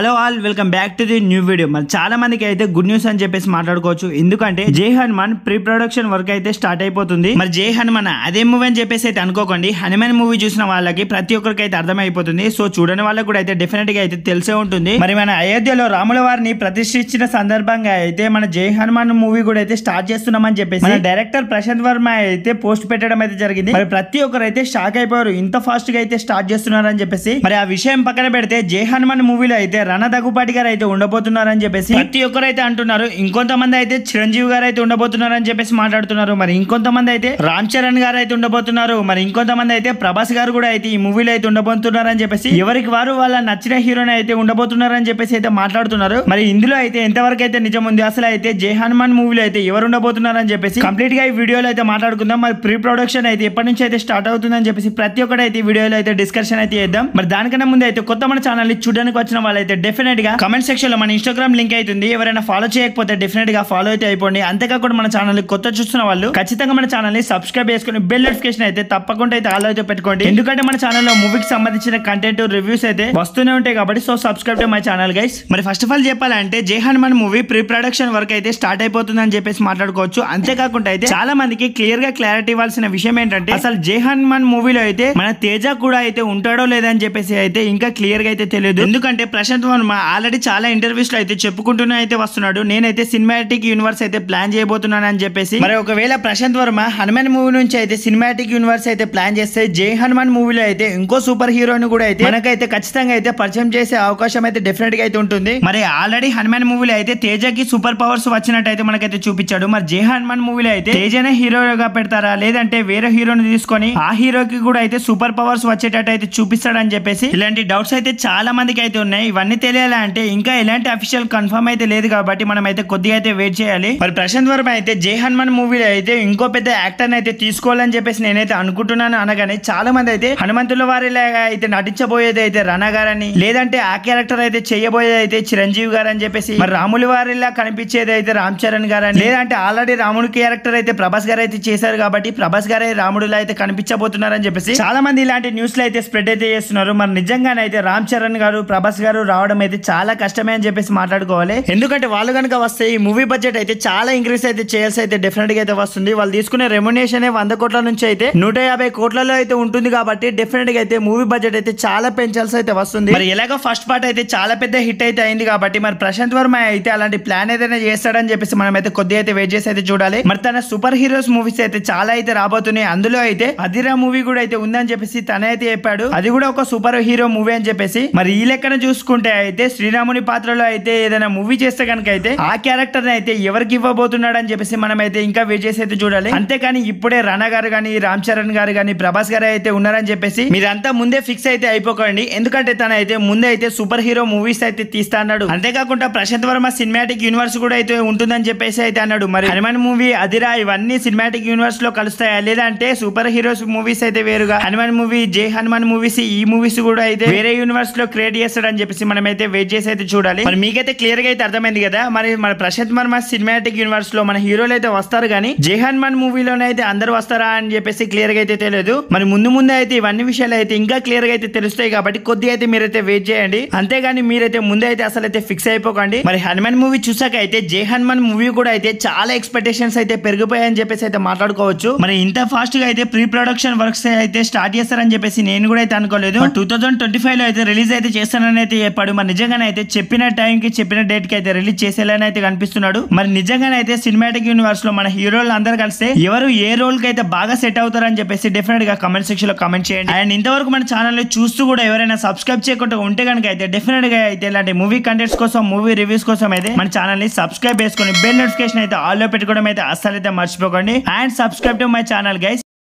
Hello all welcome back to the new video. మరి చాలా మందికి అయితే గుడ్ న్యూస్ అని చెప్పేసి మాట్లాడుకోవచ్చు. ఎందుకంటే జై హనుమాన్ ప్రీ ప్రొడక్షన్ వర్క్ అయితే స్టార్ట్ అయిపోతుంది. మరి జై హనుమాన్ అదే మూవీ అని చెప్పేసి అయితే అనుకోకండి. హనుమాన్ మూవీ చూసిన వాళ్ళకి ప్రతి ఒక్కరికి అయితే అర్థమైపోతుంది. సో చూడని వాళ్ళకి కూడా అయితే డెఫినెట్ గా అయితే తెలిసే ఉంటుంది. మరి మన అయోధ్యలో రాముల వారిని ప్రతిష్ఠించిన సందర్భంగా అయితే మన జై హనుమాన్ మూవీ కూడా అయితే స్టార్ట్ చేస్తున్నామని చెప్పేసి మన డైరెక్టర్ ప్రశాంత్ వర్మ అయితే పోస్ట్ పెట్టడం అయితే జరిగింది. మరి ప్రతి ఒక్కరు అయితే షాక్ అయిపోయారు, ఇంత ఫాస్ట్ గా అయితే స్టార్ట్ చేస్తున్నారని చెప్పేసి. మరి ఆ విషయం పక్కన పెడితే జై హనుమాన్ మూవీలో అయితే రణ దగ్గుపాటి గారు అయితే ఉండబోతున్నారని చెప్పేసి ప్రతి ఒక్కరు అయితే అంటున్నారు. ఇంకొంతమంది అయితే చిరంజీవి గారు అయితే ఉండబోతున్నారని చెప్పేసి మాట్లాడుతున్నారు. మరి ఇంకొంతమంది అయితే రామ్ చరణ్ గారు అయితే ఉండబోతున్నారు. మరి ఇంకొంతమంది అయితే ప్రభాస్ గారు కూడా అయితే ఈ మూవీలో అయితే ఉండబోతున్నారని చెప్పేసి ఎవరికి వారు వాళ్ళ నచ్చిన హీరోని అయితే ఉండబోతున్నారని చెప్పేసి అయితే మాట్లాడుతున్నారు. మరి ఇందులో అయితే ఎంతవరకు అయితే నిజం ఉంది, అసలు అయితే జై హనుమాన్ మూవీలో అయితే ఎవరు ఉండబోతున్నారని చెప్పేసి కంప్లీట్ గా ఈ వీడియోలో అయితే మాట్లాడుకుందాం. మరి ప్రీ ప్రొడక్షన్ అయితే ఎప్పటి నుంచి అయితే స్టార్ట్ అవుతుందని చెప్పేసి ప్రతి ఒక్కటి అయితే వీడియోలో అయితే డిస్కషన్ అయితే చేద్దాం. మరి దానికన్నా ముందు అయితే కొత్త మన ఛానల్ ని చూడడానికి వచ్చిన వాళ్ళైతే డెఫినెట్ గా కమెంట్ సెక్షన్ లో మన ఇన్స్టాగ్రామ్ లింక్ అవుతుంది. ఎవరైనా ఫాలో చేయకపోతే డెఫినెట్ గా ఫాలో అయితే అయిపోండి. అంతేకాకుండా మన ఛానల్ ని కొత్త చూస్తున్న వాళ్ళు ఖచ్చితంగా మన ఛానల్ ని సబ్స్క్రైబ్ చేసుకుని బెల్ నోటిఫికేషన్ అయితే తప్పకుండా అయితే ఆల్ అయితే పెట్టుకోండి. ఎందుకంటే మన ఛానల్ లో మూవీకి సంబంధించిన కంటెంట్ రివ్యూస్ అయితే వస్తూనే ఉంటాయి కాబట్టి so subscribe to my channel guys. మరి ఫస్ట్ ఆఫ్ ఆల్ చెప్పాలంటే జై Hanuman movie pre production work అయితే స్టార్ట్ అయిపోతుంది అని చెప్పేసి మాట్లాడుకోవచ్చు. అంతేకాకుండా అయితే చాలా మందికి క్లియర్ గా క్లారిటీ ఇవ్వాల్సిన విషయం ఏంటంటే అసలు జై హనుమాన్ మూవీలో అయితే మన తేజ కూడా అయితే ఉంటాడో లేదని చెప్పేసి అయితే ఇంకా క్లియర్ గా అయితే తెలియదు. ఎందుకంటే ప్రశాంత్ వర్మ ఆల్రెడీ చాలా ఇంటర్వ్యూస్ లో అయితే చెప్పుకుంటూనే అయితే వస్తున్నాడు, నేనైతే సినిమాటిక్ యూనివర్స్ అయితే ప్లాన్ చేయబోతున్నాను అని చెప్పేసి. మరి ఒకవేళ ప్రశాంత్ వర్మ హనుమాన్ మూవీ నుంచి అయితే సినిమాటిక్ యూనివర్స్ అయితే ప్లాన్ చేస్తే జై హనుమాన్ మూవీలో అయితే ఇంకో సూపర్ హీరోని కూడా అయితే మనకైతే ఖచ్చితంగా అయితే పరిచయం చేసే అవకాశం అయితే డెఫినెట్ గా అయితే ఉంటుంది. మరి ఆల్రెడీ హనుమాన్ మూవీలో అయితే తేజకి సూపర్ పవర్స్ వచ్చినట్టు అయితే మనకైతే చూపించాడు. మరి జై హనుమాన్ మూవీలో అయితే తేజనే హీరోగా పెడతారా లేదంటే వేరే హీరోని తీసుకొని ఆ హీరోకి కూడా అయితే సూపర్ పవర్స్ వచ్చేటట్టు అయితే చూపిస్తాడని చెప్పేసి ఇలాంటి డౌట్స్ అయితే చాలా మందికి అయితే ఉన్నాయి. ఇవన్నీ తెలియాలంటే ఇంకా ఎలాంటి అఫీషియల్ కన్ఫర్మ్ అయితే లేదు కాబట్టి మనం అయితే కొద్దిగా అయితే వెయిట్ చేయాలి. మరి ప్రశాంత్ వర్మ అయితే జై హనుమాన్ మూవీలో అయితే ఇంకో పెద్ద యాక్టర్ అయితే తీసుకోవాలని చెప్పేసి నేనైతే అనుకుంటున్నాను. అనగానే చాలా మంది అయితే హనుమంతుల వారిలాగా అయితే నటించబోయేది అయితే రణ గారని, లేదంటే ఆ క్యారెక్టర్ అయితే చేయబోయేది అయితే చిరంజీవి గారు అని చెప్పేసి, మరి రాముల వారిలా కనిపించేది అయితే రామ్ చరణ్ గారని, లేదంటే ఆల్రెడీ రాముడి క్యారెక్టర్ అయితే ప్రభాస్ గారు అయితే చేశారు కాబట్టి ప్రభాస్ గారే రాముడిలా అయితే కనిపించబోతున్నారని చెప్పేసి చాలా మంది ఇలాంటి న్యూస్ లో అయితే స్ప్రెడ్ అయితే చేస్తున్నారు. మరి నిజంగానే అయితే రామ్ చరణ్ గారు ప్రభాస్ గారు రావడం అయితే చాలా కష్టమే అని చెప్పేసి మాట్లాడుకోవాలి. ఎందుకంటే వాళ్ళు కనుక వస్తే ఈ మూవీ బడ్జెట్ అయితే చాలా ఇంక్రీస్ అయితే చేయాల్సి అయితే డెఫినెట్ గా అయితే వస్తుంది. వాళ్ళు తీసుకునే రెమ్యునేషన్ 100 కోట్ల నుంచి అయితే 150 కోట్లలో అయితే ఉంటుంది కాబట్టి డెఫినెట్ గా అయితే మూవీ బడ్జెట్ అయితే చాలా పెంచాల్సి అయితే వస్తుంది. మరి ఎలాగో ఫస్ట్ పార్ట్ అయితే చాలా పెద్ద హిట్ అయితే అయింది కాబట్టి మరి ప్రశాంత్ వర్మ అయితే అలాంటి ప్లాన్ ఏదైనా చేస్తాడని చెప్పేసి మనం అయితే కొద్దిగా అయితే వెయిట్ చేసి అయితే చూడాలి. మరి తన సూపర్ హీరోస్ మూవీస్ అయితే చాలా అయితే రాబోతున్నాయి. అందులో అయితే అదిరా మూవీ కూడా అయితే ఉందని చెప్పేసి తనైతే చెప్పాడు. అది కూడా ఒక సూపర్ హీరో మూవీ అని చెప్పేసి. మరి ఈ లెక్కన చూసుకుంటే అయితే శ్రీరాముని పాత్రలో అయితే ఏదైనా మూవీ చేస్తే కనుక అయితే ఆ క్యారెక్టర్ అయితే ఎవరికి ఇవ్వబోతున్నాడు అని చెప్పేసి మనం అయితే ఇంకా వెయిట్ చేసి అయితే చూడాలి. అంతేకాని ఇప్పుడే రణ గారు కానీ రామ్ చరణ్ గారు కానీ ప్రభాస్ గారు అయితే ఉన్నారని చెప్పేసి మీరంతా ముందే ఫిక్స్ అయితే అయిపోకండి. ఎందుకంటే తన అయితే ముందే అయితే సూపర్ హీరో మూవీస్ అయితే తీస్తా అన్నాడు. అంతేకాకుండా ప్రశాంత్ వర్మ సినిమాటిక్ యూనివర్స్ కూడా అయితే ఉంటుందని చెప్పేసి అయితే అన్నాడు. మరి హనుమాన్ మూవీ అదిరా ఇవన్నీ సినిమాటిక్ యూనివర్స్ లో కలుస్తాయా లేదంటే సూపర్ హీరోస్ మూవీస్ అయితే వేరుగా హనుమాన్ మూవీ జై హనుమాన్ మూవీస్ ఈ మూవీస్ కూడా అయితే వేరే యూనివర్స్ లో క్రియేట్ చేస్తాడని చెప్పేసి మనం అయితే వెయిట్ చేసి అయితే చూడాలి. మరి మీకైతే క్లియర్ గా అయితే అర్థమైంది కదా. మరి మన ప్రశాంత్ వర్మ సినిమాటిక్ యూనివర్స్ లో మన హీరోలు అయితే వస్తారు కానీ జై హనుమాన్ మూవీలోనే అయితే అందరు వస్తారా అని చెప్పేసి క్లియర్ గా అయితే తెలియదు. మరి ముందు అయితే ఇవన్నీ విషయాలు అయితే ఇంకా క్లియర్ గా అయితే తెలుస్తాయి కాబట్టి కొద్దిగా అయితే మీరైతే వెయిట్ చేయండి. అంతేగాని మీరైతే ముందే అయితే అసలు అయితే ఫిక్స్ అయిపోకండి. మరి హనుమాన్ మూవీ చూసాక అయితే జై హనుమాన్ మూవీ కూడా అయితే చాలా ఎక్స్పెక్టేషన్స్ అయితే పెరిగిపోయాయని చెప్పేసి అయితే మాట్లాడుకోవచ్చు. మరి ఇంత ఫాస్ట్ గా అయితే ప్రీ ప్రొడక్షన్ వర్క్స్ అయితే స్టార్ట్ చేస్తారని చెప్పేసి నేను కూడా అయితే అనుకోలేదు. 2025 లో అయితే రిలీజ్ అయితే చేస్తానని అయితే చెప్పాడు. మరి నిజంగానే అయితే చెప్పిన టైం కి చెప్పిన డేట్ కి అయితే రిలీజ్ చేసేలానే అయితే కనిపిస్తున్నాడు. మరి నిజంగానే అయితే సినిమాటిక్ యూనివర్స్ లో మన హీరోలు అందరూ కలిస్తే ఎవరు ఏ రోల్ కి అయితే బాగా సెట్ అవుతారని చెప్పేసి డెఫినెట్ గా కమెంట్ సెక్షన్ లో కమెంట్ చేయండి. అండ్ ఇంతవరకు మన ఛానల్ ని చూస్తూ కూడా ఎవరైనా సబ్స్క్రైబ్ చేయకుండా ఉంటే కనుక అయితే డెఫినెట్ గా అయితే ఇలాంటి మూవీ కంటెంట్స్ కోసం మూవీ రివ్యూస్ కోసం అయితే మన ఛానల్ ని సబ్స్క్రైబ్ చేసుకుని బెల్ నోటిఫికేషన్ అయితే ఆల్ లో పెట్టుకోవడం అయితే అస్సలు అయితే మర్చిపోకండి. And subscribe to my channel guys.